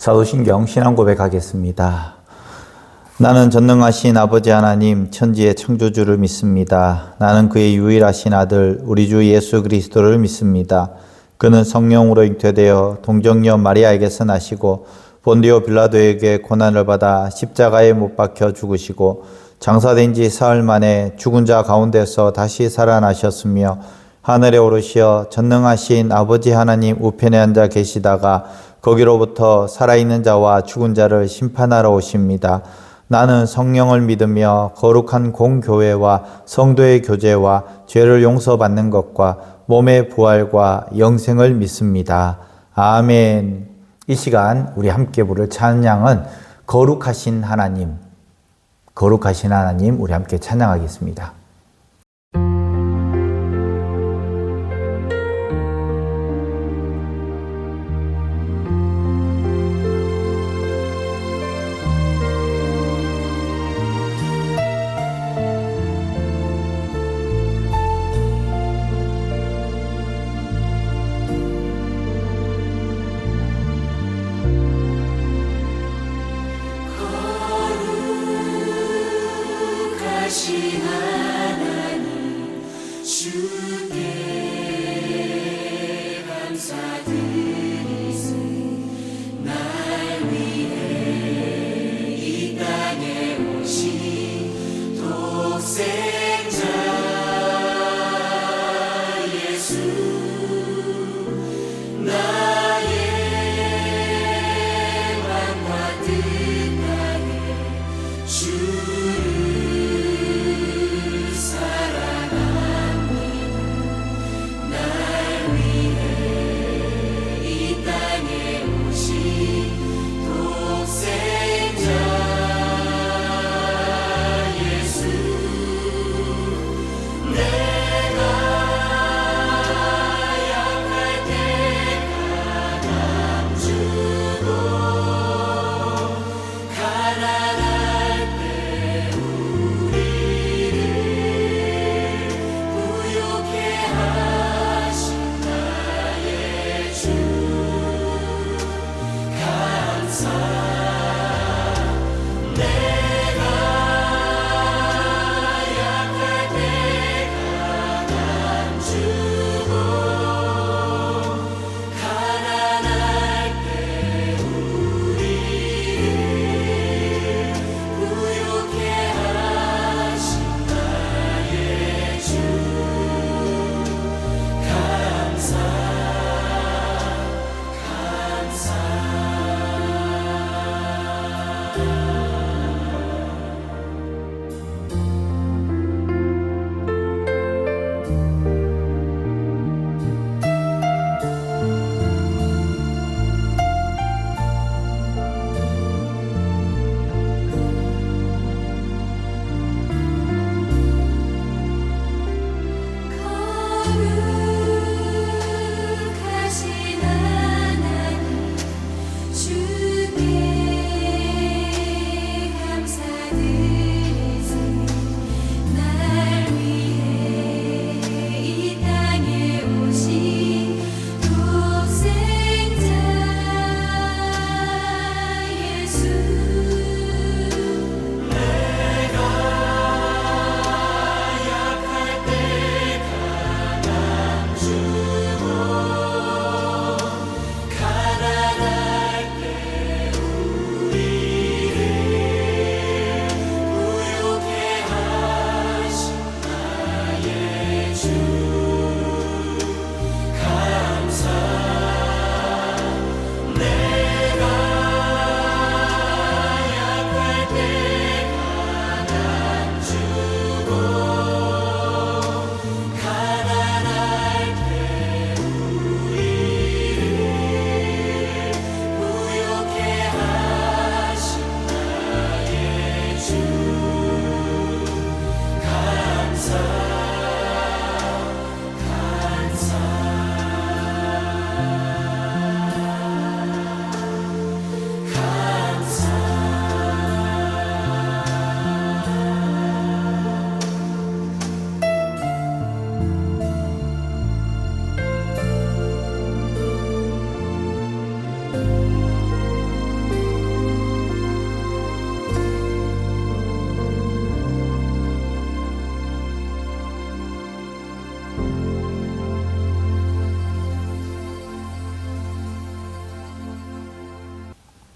사도신경 신앙 고백하겠습니다. 나는 전능하신 아버지 하나님 천지의 창조주를 믿습니다. 나는 그의 유일하신 아들 우리 주 예수 그리스도를 믿습니다. 그는 성령으로 잉태되어 동정녀 마리아에게서 나시고 본디오 빌라도에게 고난을 받아 십자가에 못 박혀 죽으시고 장사된 지 사흘 만에 죽은 자 가운데서 다시 살아나셨으며 하늘에 오르시어 전능하신 아버지 하나님 우편에 앉아 계시다가 거기로부터 살아있는 자와 죽은 자를 심판하러 오십니다. 나는 성령을 믿으며 거룩한 공교회와 성도의 교제와 죄를 용서받는 것과 몸의 부활과 영생을 믿습니다. 아멘. 이 시간 우리 함께 부를 찬양은 거룩하신 하나님, 거룩하신 하나님 우리 함께 찬양하겠습니다. 거룩하신 하나님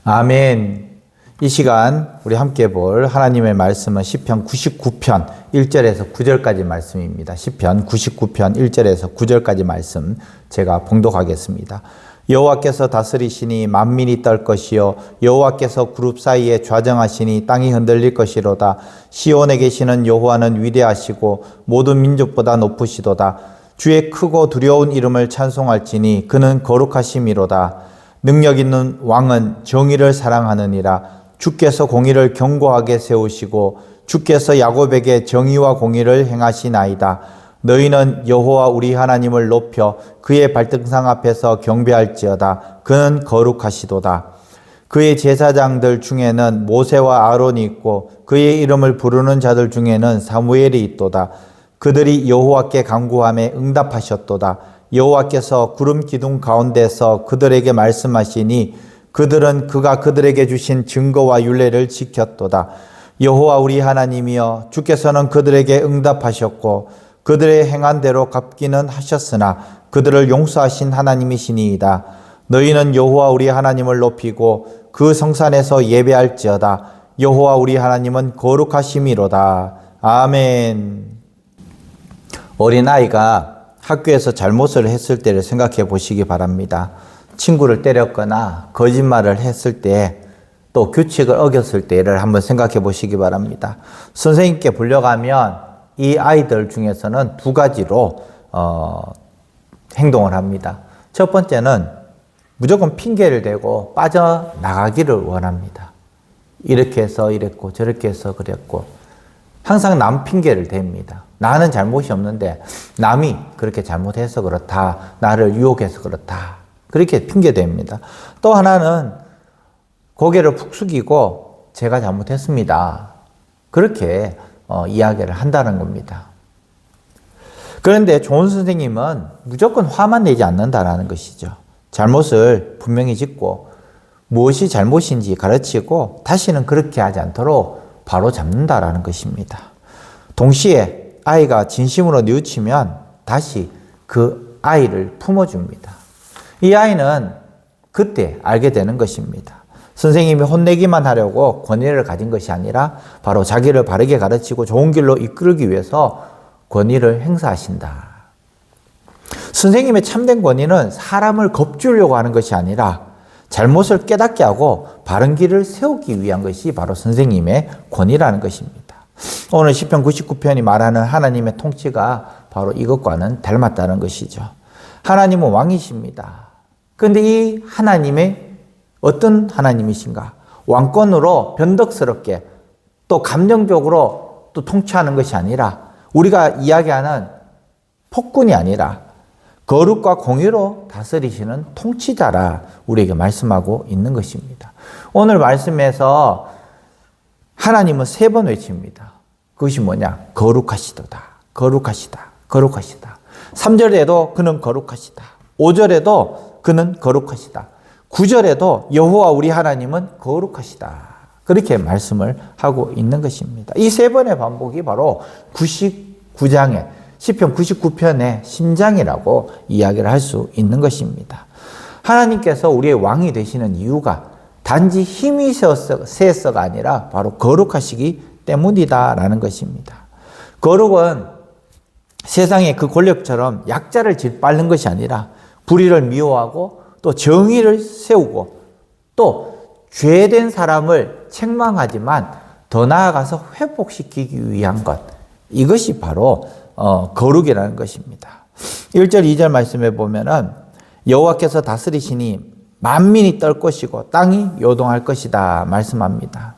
아멘. 이 시간 우리 함께 볼 하나님의 말씀은 시편 99편 1절에서 9절까지 말씀입니다. 시편 99편 1절에서 9절까지 말씀 제가 봉독하겠습니다. 여호와께서 다스리시니 만민이 떨 것이요 여호와께서 그룹 사이에 좌정하시니 땅이 흔들릴 것이로다. 시온에 계시는 여호와는 위대하시고 모든 민족보다 높으시도다. 주의 크고 두려운 이름을 찬송할지니 그는 거룩하심이로다. 능력 있는 왕은 정의를 사랑하느니라. 주께서 공의를 견고하게 세우시고 주께서 야곱에게 정의와 공의를 행하시나이다. 너희는 여호와 우리 하나님을 높여 그의 발등상 앞에서 경배할지어다. 그는 거룩하시도다. 그의 제사장들 중에는 모세와 아론이 있고 그의 이름을 부르는 자들 중에는 사무엘이 있도다. 그들이 여호와께 간구함에 응답하셨도다. 여호와께서 구름 기둥 가운데서 그들에게 말씀하시니 그들은 그가 그들에게 주신 증거와 율례를 지켰도다. 여호와 우리 하나님이여 주께서는 그들에게 응답하셨고 그들의 행한 대로 갚기는 하셨으나 그들을 용서하신 하나님이시니이다. 너희는 여호와 우리 하나님을 높이고 그 성산에서 예배할지어다. 여호와 우리 하나님은 거룩하심이로다. 아멘. 어린아이가 학교에서 잘못을 했을 때를 생각해 보시기 바랍니다. 친구를 때렸거나 거짓말을 했을 때 또 규칙을 어겼을 때를 한번 생각해 보시기 바랍니다. 선생님께 불려가면 이 아이들 중에서는 두 가지로 행동을 합니다. 첫 번째는 무조건 핑계를 대고 빠져나가기를 원합니다. 이렇게 해서 이랬고 저렇게 해서 그랬고 항상 남 핑계를 댑니다. 나는 잘못이 없는데 남이 그렇게 잘못해서 그렇다. 나를 유혹해서 그렇다. 그렇게 핑계댑니다. 또 하나는 고개를 푹 숙이고 제가 잘못했습니다. 그렇게 이야기를 한다는 겁니다. 그런데 좋은 선생님은 무조건 화만 내지 않는다는 것이죠. 잘못을 분명히 짓고 무엇이 잘못인지 가르치고 다시는 그렇게 하지 않도록 바로 잡는다는 것입니다. 동시에 아이가 진심으로 뉘우치면 다시 그 아이를 품어줍니다. 이 아이는 그때 알게 되는 것입니다. 선생님이 혼내기만 하려고 권위를 가진 것이 아니라 바로 자기를 바르게 가르치고 좋은 길로 이끌기 위해서 권위를 행사하신다. 선생님의 참된 권위는 사람을 겁주려고 하는 것이 아니라 잘못을 깨닫게 하고 바른 길을 세우기 위한 것이 바로 선생님의 권위라는 것입니다. 오늘 시편 99편이 말하는 하나님의 통치가 바로 이것과는 닮았다는 것이죠. 하나님은 왕이십니다. 그런데 이 하나님의 어떤 하나님이신가? 왕권으로 변덕스럽게 또 감정적으로 또 통치하는 것이 아니라 우리가 이야기하는 폭군이 아니라 거룩과 공의로 다스리시는 통치자라 우리에게 말씀하고 있는 것입니다. 오늘 말씀에서 하나님은 3번 외칩니다. 그것이 뭐냐? 거룩하시도다. 거룩하시다. 거룩하시다. 3절에도 그는 거룩하시다. 5절에도 그는 거룩하시다. 9절에도 여호와 우리 하나님은 거룩하시다. 그렇게 말씀을 하고 있는 것입니다. 이 3번의 반복이 바로 99장의 시편 99편의 심장이라고 이야기를 할 수 있는 것입니다. 하나님께서 우리의 왕이 되시는 이유가 단지 힘이 세서가 아니라 바로 거룩하시기 때문이다라는 것입니다. 거룩은 세상의 그 권력처럼 약자를 짓밟는 것이 아니라 불의를 미워하고 또 정의를 세우고 또 죄된 사람을 책망하지만 더 나아가서 회복시키기 위한 것, 이것이 바로 거룩이라는 것입니다. 1절 2절 말씀에 보면은 여호와께서 다스리시니 만민이 떨 것이고 땅이 요동할 것이다 말씀합니다.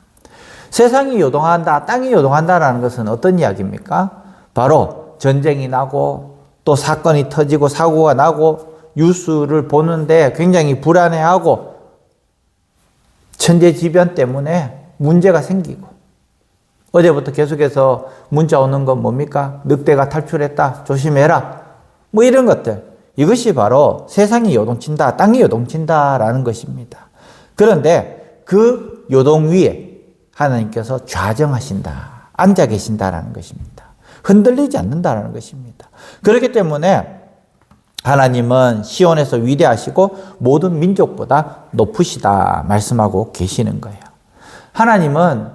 세상이 요동한다, 땅이 요동한다라는 것은 어떤 이야기입니까? 바로 전쟁이 나고 또 사건이 터지고 사고가 나고 뉴스를 보는데 굉장히 불안해하고 천재지변 때문에 문제가 생기고 어제부터 계속해서 문자 오는 건 뭡니까? 늑대가 탈출했다. 조심해라. 뭐 이런 것들. 이것이 바로 세상이 요동친다. 땅이 요동친다라는 것입니다. 그런데 그 요동 위에 하나님께서 좌정하신다. 앉아 계신다라는 것입니다. 흔들리지 않는다라는 것입니다. 그렇기 때문에 하나님은 시온에서 위대하시고 모든 민족보다 높으시다 말씀하고 계시는 거예요. 하나님은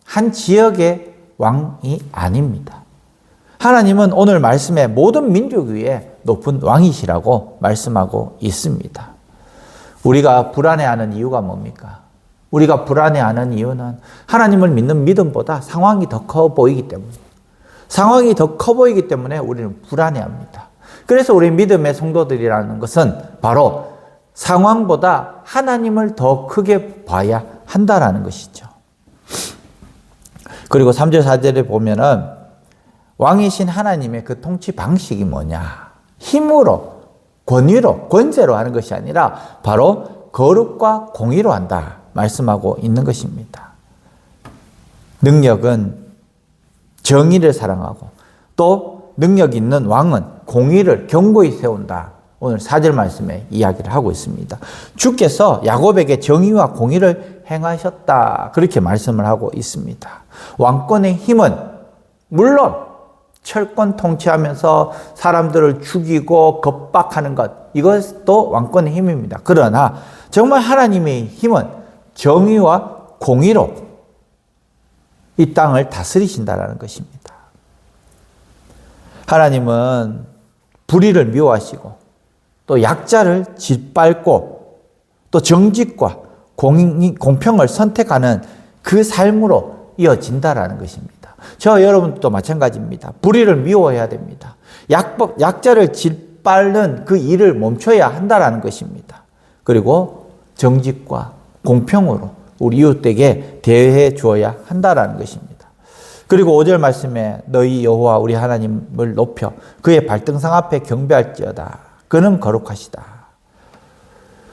한 지역의 왕이 아닙니다. 하나님은 오늘 말씀에 모든 민족 위에 높은 왕이시라고 말씀하고 있습니다. 우리가 불안해하는 이유가 뭡니까? 우리가 불안해하는 이유는 하나님을 믿는 믿음보다 상황이 더 커 보이기 때문에, 상황이 더 커 보이기 때문에 우리는 불안해합니다. 그래서 우리 믿음의 성도들이라는 것은 바로 상황보다 하나님을 더 크게 봐야 한다라는 것이죠. 그리고 3절 4절에 보면은 왕이신 하나님의 그 통치 방식이 뭐냐? 힘으로, 권위로, 권세로 하는 것이 아니라 바로 거룩과 공의로 한다 말씀하고 있는 것입니다. 능력은 정의를 사랑하고 또 능력 있는 왕은 공의를 견고히 세운다. 오늘 4절 말씀에 이야기를 하고 있습니다. 주께서 야곱에게 정의와 공의를 행하셨다. 그렇게 말씀을 하고 있습니다. 왕권의 힘은 물론 철권 통치하면서 사람들을 죽이고 겁박하는 것, 이것도 왕권의 힘입니다. 그러나 정말 하나님의 힘은 정의와 공의로 이 땅을 다스리신다라는 것입니다. 하나님은 불의를 미워하시고 또 약자를 짓밟고 또 정직과 공평을 선택하는 그 삶으로 이어진다라는 것입니다. 저 여러분도 마찬가지입니다. 불의를 미워해야 됩니다. 약자를 짓밟는 그 일을 멈춰야 한다라는 것입니다. 그리고 정직과 공평으로 우리 이웃에게 대해 주어야 한다라는 것입니다. 그리고 5절 말씀에 너희 여호와 우리 하나님을 높여 그의 발등상 앞에 경배할지어다. 그는 거룩하시다.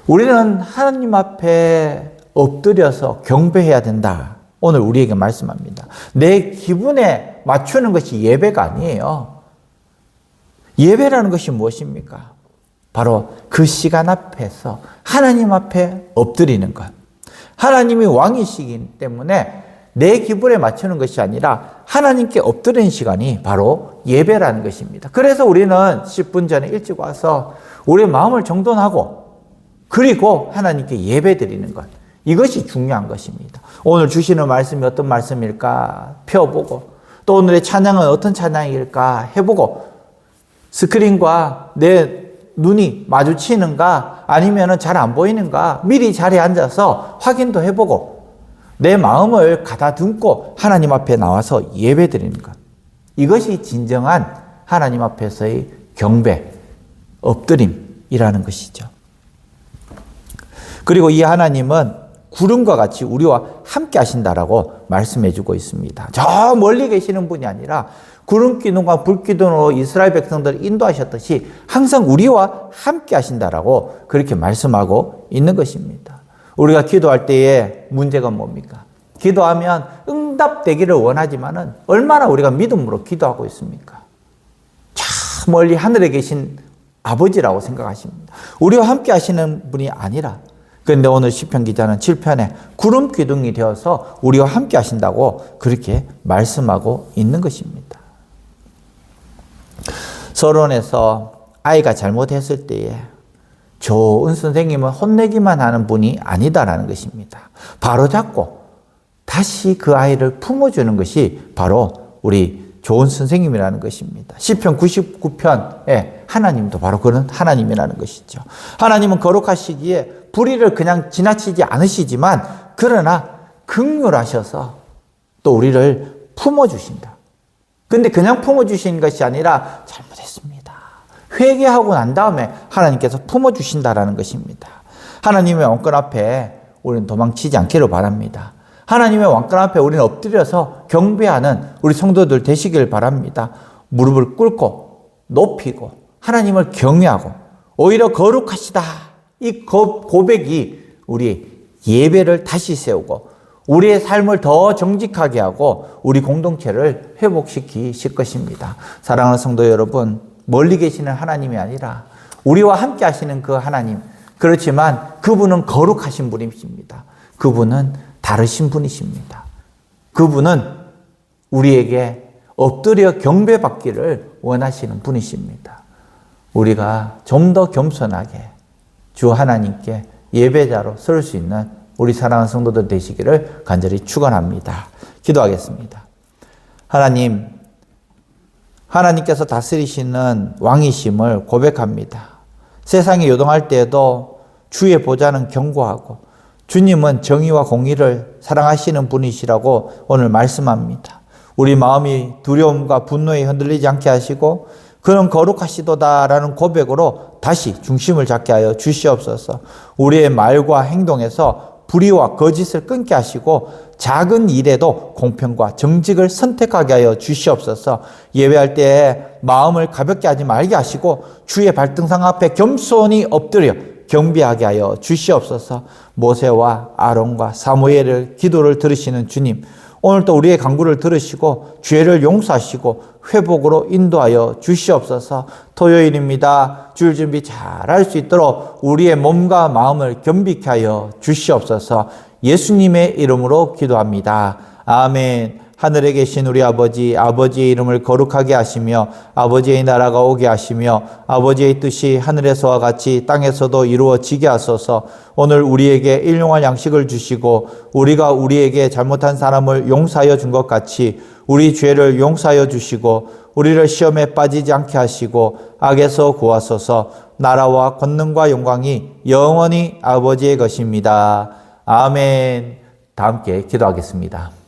우리는 하나님 앞에 엎드려서 경배해야 된다. 오늘 우리에게 말씀합니다. 내 기분에 맞추는 것이 예배가 아니에요. 예배라는 것이 무엇입니까? 바로 그 시간 앞에서 하나님 앞에 엎드리는 것. 하나님이 왕이시기 때문에 내 기분에 맞추는 것이 아니라 하나님께 엎드리는 시간이 바로 예배라는 것입니다. 그래서 우리는 10분 전에 일찍 와서 우리의 마음을 정돈하고 그리고 하나님께 예배 드리는 것. 이것이 중요한 것입니다. 오늘 주시는 말씀이 어떤 말씀일까 펴보고 또 오늘의 찬양은 어떤 찬양일까 해보고 스크린과 내 눈이 마주치는가 아니면 잘 안 보이는가 미리 자리에 앉아서 확인도 해보고 내 마음을 가다듬고 하나님 앞에 나와서 예배드리는 것. 이것이 진정한 하나님 앞에서의 경배, 엎드림이라는 것이죠. 그리고 이 하나님은 구름과 같이 우리와 함께 하신다라고 말씀해 주고 있습니다. 저 멀리 계시는 분이 아니라 구름 기둥과 불 기둥으로 이스라엘 백성들을 인도하셨듯이 항상 우리와 함께 하신다라고 그렇게 말씀하고 있는 것입니다. 우리가 기도할 때에 문제가 뭡니까? 기도하면 응답되기를 원하지만은 얼마나 우리가 믿음으로 기도하고 있습니까? 저 멀리 하늘에 계신 아버지라고 생각하십니다. 우리와 함께 하시는 분이 아니라 그런데 오늘 시편 기자는 7편에 구름 기둥이 되어서 우리와 함께 하신다고 그렇게 말씀하고 있는 것입니다. 서론에서 아이가 잘못했을 때에 좋은 선생님은 혼내기만 하는 분이 아니다라는 것입니다. 바로잡고 다시 그 아이를 품어주는 것이 바로 우리 좋은 선생님이라는 것입니다. 시편 99편에 하나님도 바로 그런 하나님이라는 것이죠. 하나님은 거룩하시기에 불의를 그냥 지나치지 않으시지만 그러나 긍휼하셔서 또 우리를 품어주신다. 근데 그냥 품어주시는 것이 아니라 잘못했습니다. 회개하고 난 다음에 하나님께서 품어주신다라는 것입니다. 하나님의 왕권 앞에 우리는 도망치지 않기를 바랍니다. 하나님의 왕권 앞에 우리는 엎드려서 경배하는 우리 성도들 되시길 바랍니다. 무릎을 꿇고 높이고 하나님을 경외하고 오히려 거룩하시다. 이 고백이 우리 예배를 다시 세우고 우리의 삶을 더 정직하게 하고 우리 공동체를 회복시키실 것입니다. 사랑하는 성도 여러분, 멀리 계시는 하나님이 아니라 우리와 함께 하시는 그 하나님, 그렇지만 그분은 거룩하신 분이십니다. 그분은 다르신 분이십니다. 그분은 우리에게 엎드려 경배받기를 원하시는 분이십니다. 우리가 좀 더 겸손하게 주 하나님께 예배자로 설 수 있는 우리 사랑하는 성도들 되시기를 간절히 축원합니다. 기도하겠습니다. 하나님께서 다스리시는 왕이심을 고백합니다. 세상에 요동할 때에도 주의 보좌는 견고하고 주님은 정의와 공의를 사랑하시는 분이시라고 오늘 말씀합니다. 우리 마음이 두려움과 분노에 흔들리지 않게 하시고 그는 거룩하시도다라는 고백으로 다시 중심을 잡게 하여 주시옵소서. 우리의 말과 행동에서 불의와 거짓을 끊게 하시고 작은 일에도 공평과 정직을 선택하게 하여 주시옵소서. 예배할 때 마음을 가볍게 하지 말게 하시고 주의 발등상 앞에 겸손히 엎드려 경배하게 하여 주시옵소서. 모세와 아론과 사무엘의 기도를 들으시는 주님, 오늘도 우리의 간구를 들으시고 죄를 용서하시고 회복으로 인도하여 주시옵소서. 토요일입니다. 주일 준비 잘 할 수 있도록 우리의 몸과 마음을 겸비케 하여 주시옵소서. 예수님의 이름으로 기도합니다. 아멘. 하늘에 계신 우리 아버지, 아버지의 이름을 거룩하게 하시며 아버지의 나라가 오게 하시며 아버지의 뜻이 하늘에서와 같이 땅에서도 이루어지게 하소서. 오늘 우리에게 일용할 양식을 주시고 우리가 우리에게 잘못한 사람을 용서하여 준 것 같이 우리 죄를 용서하여 주시고 우리를 시험에 빠지지 않게 하시고 악에서 구하소서. 나라와 권능과 영광이 영원히 아버지의 것입니다. 아멘. 다 함께 기도하겠습니다.